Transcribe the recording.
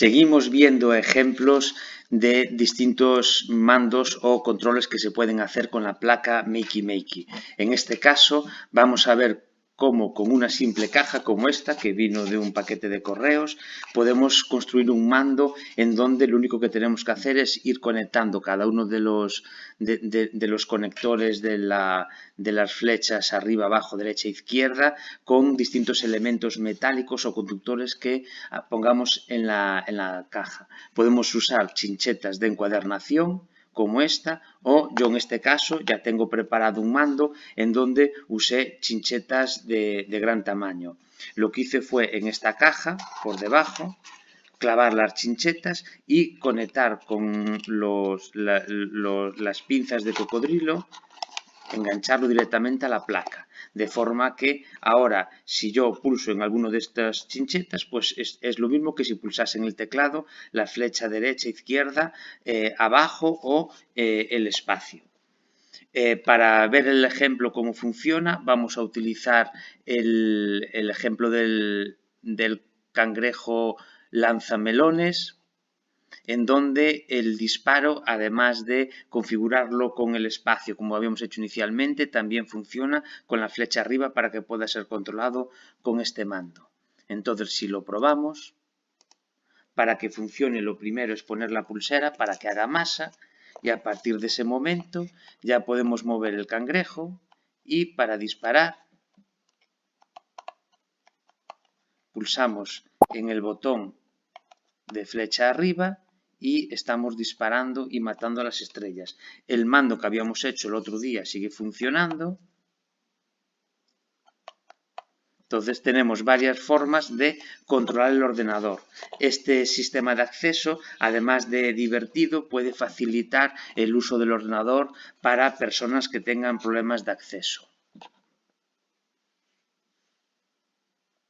Seguimos viendo ejemplos de distintos mandos o controles que se pueden hacer con la placa Makey Makey. En este caso vamos a ver cómo con una simple caja como esta, que vino de un paquete de correos, podemos construir un mando en donde lo único que tenemos que hacer es ir conectando cada uno de los conectores de las flechas arriba, abajo, derecha e izquierda con distintos elementos metálicos o conductores que pongamos en la caja. Podemos usar chinchetas de encuadernación como esta, o yo en este caso ya tengo preparado un mando en donde usé chinchetas de gran tamaño. Lo que hice fue en esta caja, por debajo, clavar las chinchetas y conectar con las pinzas de cocodrilo, engancharlo directamente a la placa, de forma que ahora si yo pulso en alguno de estas chinchetas, pues es lo mismo que si pulsase en el teclado la flecha derecha, izquierda, abajo o el espacio. Para ver el ejemplo cómo funciona, vamos a utilizar el ejemplo del cangrejo lanzamelones, en donde el disparo, además de configurarlo con el espacio como habíamos hecho inicialmente, también funciona con la flecha arriba para que pueda ser controlado con este mando. Entonces, si lo probamos, para que funcione lo primero es poner la pulsera para que haga masa y a partir de ese momento ya podemos mover el cangrejo y para disparar pulsamos en el botón de flecha arriba y estamos disparando y matando a las estrellas. El mando que habíamos hecho el otro día sigue funcionando. Entonces tenemos varias formas de controlar el ordenador. Este sistema de acceso, además de divertido, puede facilitar el uso del ordenador para personas que tengan problemas de acceso.